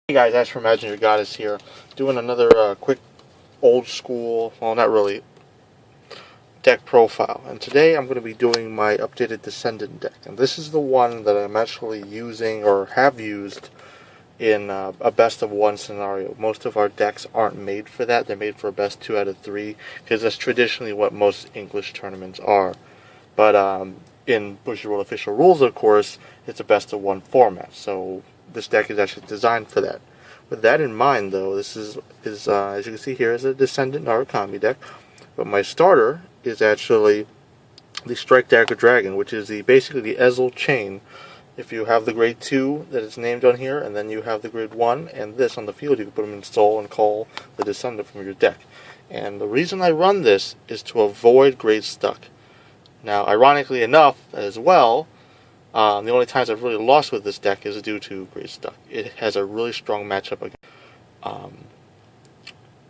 Hey guys, Ash from Imagineyourgoddess here, doing another quick old school, well not really, deck profile. And today I'm going to be doing my updated Descendant deck. And this is the one that I'm actually using or have used in a best of one scenario. Most of our decks aren't made for that, they're made for a best 2 out of 3, because that's traditionally what most English tournaments are. But in Bushiroad official rules, of course, it's a best of one format, so this deck is actually designed for that. With that in mind, though, this is as you can see here, is a Descendant Narukami deck, but my starter is actually the Strike Dagger Dragon, which is basically the Ezel chain. If you have the grade 2 that is named on here, and then you have the grade 1 and this on the field, you can put them in Soul and call the Descendant from your deck. And the reason I run this is to avoid grade stuck. Now, ironically enough, as well, the only times I've really lost with this deck is due to grade stuck. It has a really strong matchup against,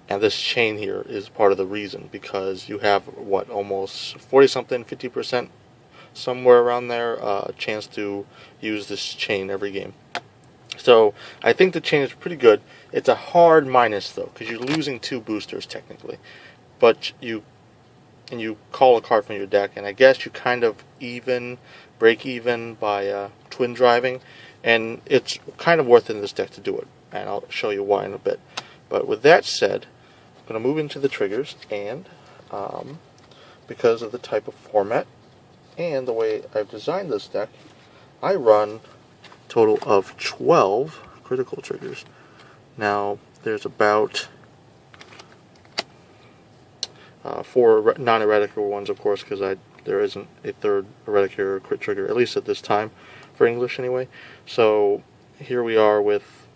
and this chain here is part of the reason, because you have, what, almost 40-something, 50%, somewhere around there, a chance to use this chain every game. So, I think the chain is pretty good. It's a hard minus, though, because you're losing 2 boosters, technically. But you call a card from your deck, and I guess you kind of break even by twin driving, and it's kind of worth it in this deck to do it, and I'll show you why in a bit. But with that said, I'm going to move into the triggers, and because of the type of format and the way I've designed this deck, I run a total of 12 critical triggers. Now, there's about 4 non-Eradicator ones, of course, because there isn't a third Eradicator or crit trigger, at least at this time, for English anyway. So here we are with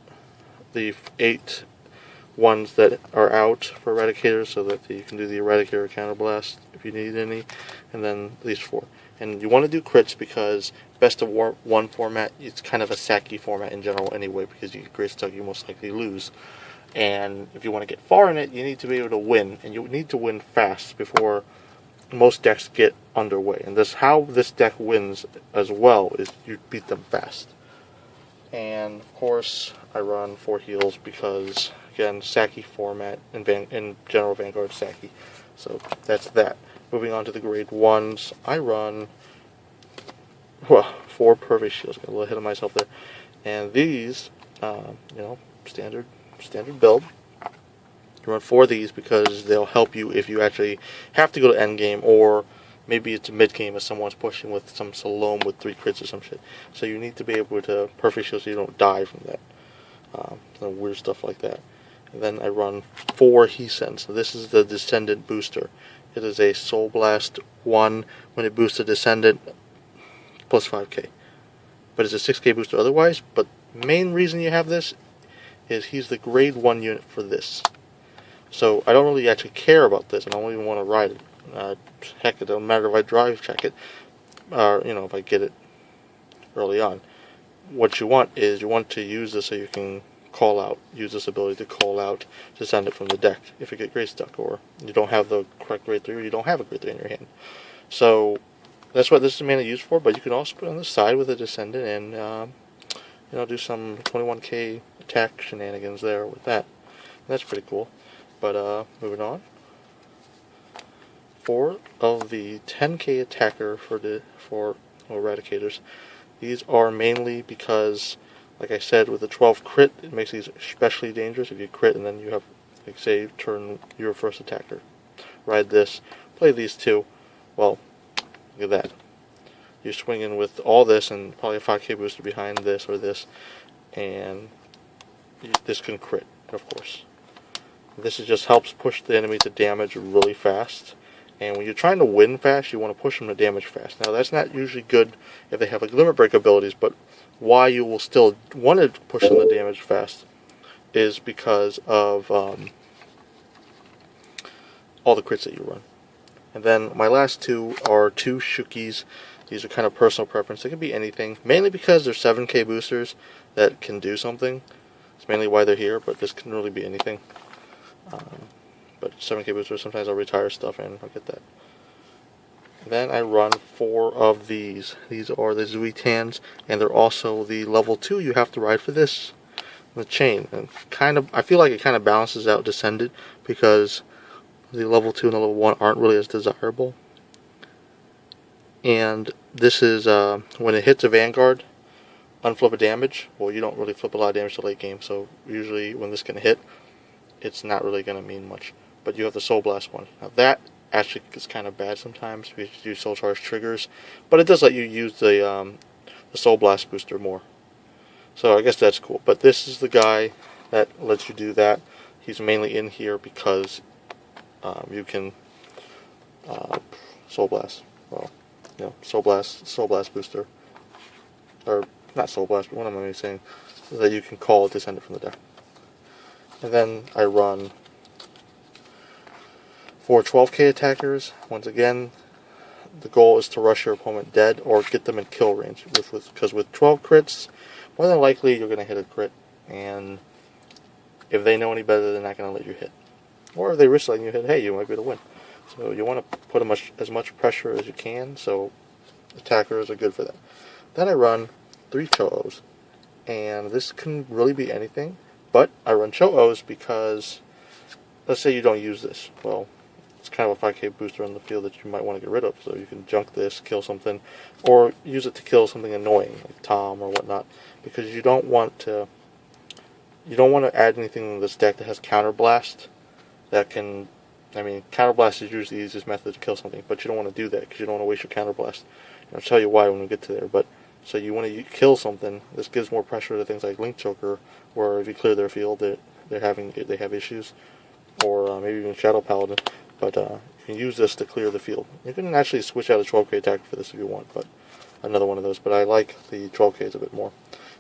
the 8 ones that are out for Eradicators, so that you can do the Eradicator counterblast if you need any, and then these 4. And you want to do crits because best of one format, it's kind of a sacky format in general anyway, because you get grade stuck, you most likely lose. And if you want to get far in it, you need to be able to win, and you need to win fast before most decks get underway. And how this deck wins as well is you beat them fast. And of course, I run 4 heals because, again, sacky format, in general Vanguard sacky. So that's that. Moving on to the grade 1s, I run 4 perfect shields. Got a little ahead of myself there. And these, standard build. You run 4 of these because they'll help you if you actually have to go to endgame, or maybe it's a mid-game if someone's pushing with some Salome with 3 crits or some shit. So you need to be able to perfect shield so you don't die from that. Some weird stuff like that. And then I run 4 Heesen. So this is the Descendant booster. It is a Soul Blast 1 when it boosts a Descendant plus 5k. But it's a 6k booster otherwise. But the main reason you have this is he's the grade 1 unit for this. So I don't really actually care about this. I don't even want to ride it. Heck, it doesn't matter if I drive check it, or if I get it early on. What you want is to use this so you can use this ability to call out to send it from the deck if you get grade stuck, or you don't have the correct grade 3, or you don't have a grade 3 in your hand. So that's what this is mainly used for. But you can also put it on the side with a Descendant and do some 21k attack shenanigans there with that. That's pretty cool. But moving on. 4 of the 10k attacker for Eradicators. These are mainly because, like I said, with the 12 crit, it makes these especially dangerous. If you crit and then you have, like, say, turn your first attacker, ride this, play these 2. Well, look at that. You're swinging with all this and probably a 5k booster behind this or this, and this can crit, of course. This just helps push the enemy to damage really fast. And when you're trying to win fast, you want to push them to damage fast. Now, that's not usually good if they have like limit break abilities, but why you will still want to push them to damage fast is because of all the crits that you run. And then my last 2 are 2 Shukis. These are kind of personal preference. They can be anything, mainly because they're 7k boosters that can do something. It's mainly why they're here, but this can really be anything. But 7k boosters, sometimes I'll retire stuff and I'll get that. Then I run 4 of these. These are the Zuitans, and they're also the level 2 you have to ride for this. the chain, and I feel like it kind of balances out Descendant because the level 2 and the level 1 aren't really as desirable. And this is when it hits a Vanguard, unflip a damage. Well, you don't really flip a lot of damage to late game, so usually when this can hit, it's not really going to mean much. But you have the Soul Blast one. Now that actually is kind of bad sometimes because you do Soul Charge triggers, but it does let you use the Soul Blast booster more. So I guess that's cool. But this is the guy that lets you do that. He's mainly in here because you can Soul Blast. Well, you know, Soul Blast booster, or not Soul Blast, but what am I saying? That you can call Descendant from the deck. And then I run 4 12k attackers. Once again, the goal is to rush your opponent dead or get them in kill range. Because with 12 crits, more than likely you're going to hit a crit. And if they know any better, they're not going to let you hit. Or if they risk letting you hit, hey, you might be able to win. So you want to put as much pressure as you can, so attackers are good for that. Then I run 3 Cho-Os. And this can really be anything, but I run Cho-Os because, let's say you don't use this. Well, it's kind of a 5k booster on the field that you might want to get rid of, so you can junk this, kill something, or use it to kill something annoying, like Tom or whatnot, because you don't want to add anything in this deck that has Counterblast that can, Counterblast is usually the easiest method to kill something, but you don't want to do that because you don't want to waste your Counterblast. I'll tell you why when we get to there, but so you want to kill something. This gives more pressure to things like Link Choker, where if you clear their field, they have issues, or maybe even Shadow Paladin. But you can use this to clear the field. You can actually switch out a 12k attack for this if you want, but another one of those. But I like the 12ks a bit more.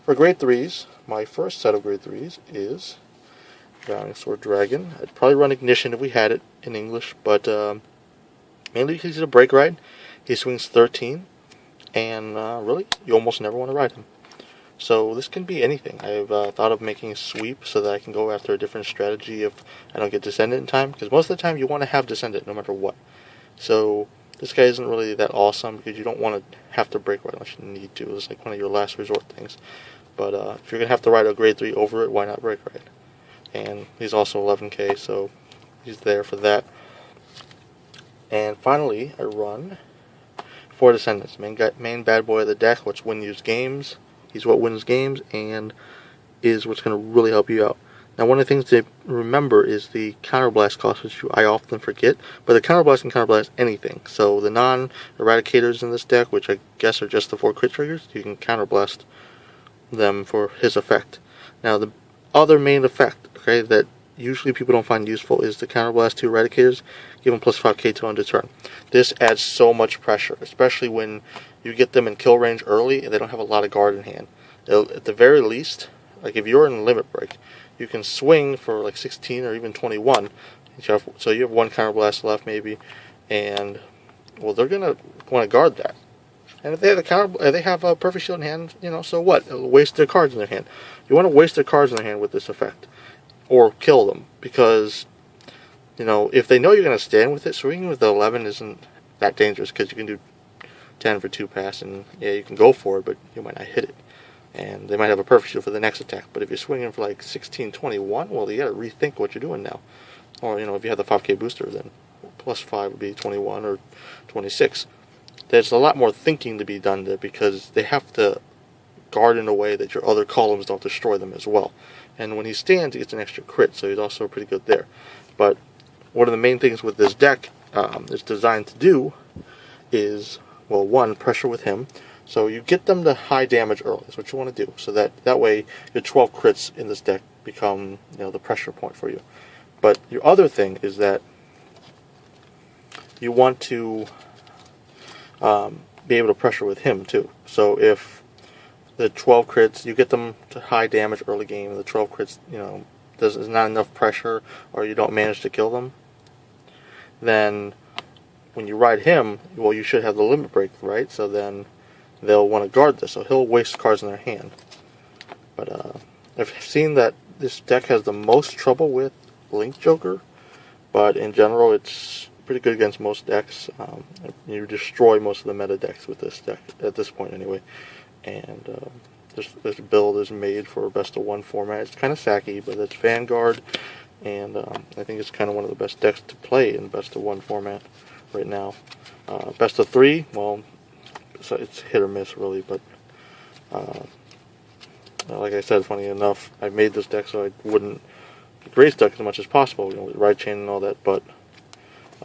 For grade 3s, my first set of grade 3s is Drowning Sword Dragon. I'd probably run Ignition if we had it in English, but mainly because he's a break ride. He swings 13. And really, you almost never want to ride him. So this can be anything. I've thought of making a sweep so that I can go after a different strategy if I don't get Descendant in time. Because most of the time you want to have Descendant no matter what. So this guy isn't really that awesome because you don't want to have to break ride unless you need to. It's like one of your last resort things. But if you're going to have to ride a grade 3 over it, why not break ride? And he's also 11k, so he's there for that. And finally, I run 4 Descendants, main bad boy of the deck, which wins games. He's what wins games and is what's going to really help you out. Now, one of the things to remember is the Counterblast cost, which I often forget, but the Counterblast can Counterblast anything. So the non-Eradicators in this deck, which I guess are just the 4 crit triggers, you can Counterblast them for his effect. Now, the other main effect, okay, that usually people don't find useful is the Counterblast 2 Eradicators, give them plus 5k to end a turn. This adds so much pressure, especially when you get them in kill range early and they don't have a lot of guard in hand. At the very least, like if you're in limit break, you can swing for like 16 or even 21. So you have 1 Counterblast left maybe, and well, they're gonna want to guard that. And if they have a perfect shield in hand, so what? It'll waste their cards in their hand. You want to waste their cards in their hand with this effect, or kill them, because if they know you're going to stand with it, swinging with the 11 isn't that dangerous because you can do 10 for 2 pass, and yeah, you can go for it, but you might not hit it. And they might have a perfect shield for the next attack. But if you're swinging for like 16, 21, well, you got to rethink what you're doing now. Or, if you have the 5k booster, then plus 5 would be 21 or 26. There's a lot more thinking to be done there because they have to guard in a way that your other columns don't destroy them as well. And when he stands, he gets an extra crit, so he's also pretty good there. But one of the main things with this deck is designed to do is, well, 1, pressure with him. So you get them to high damage early. That's what you want to do. So that way your 12 crits in this deck become the pressure point for you. But your other thing is that you want to be able to pressure with him too. So if the 12 crits, you get them to high damage early game, and the 12 crits, there's not enough pressure, or you don't manage to kill them, then when you ride him, well, you should have the limit break, right? So then they'll want to guard this, so he'll waste cards in their hand. But I've seen that this deck has the most trouble with Link Joker, but in general it's pretty good against most decks. You destroy most of the meta decks with this deck, at this point anyway. And this build is made for best of 1 format. It's kind of sacky, but it's Vanguard, and I think it's kind of one of the best decks to play in best of 1 format right now. Best of 3, well, so it's hit or miss really, but like I said, funny enough, I made this deck so I wouldn't Grace deck as much as possible, with Ride Chain and all that, but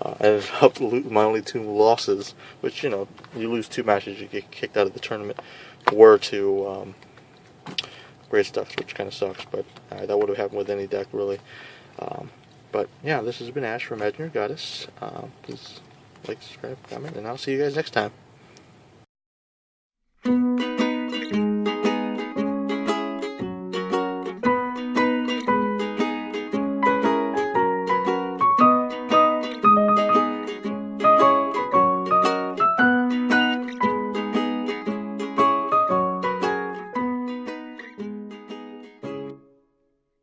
I ended up my only 2 losses, which, you lose 2 matches, you get kicked out of the tournament, were to Grace decks, which kind of sucks, but that would have happened with any deck, really. But yeah, this has been Ash from Imagineyourgoddess. Please like, subscribe, comment, and I'll see you guys next time.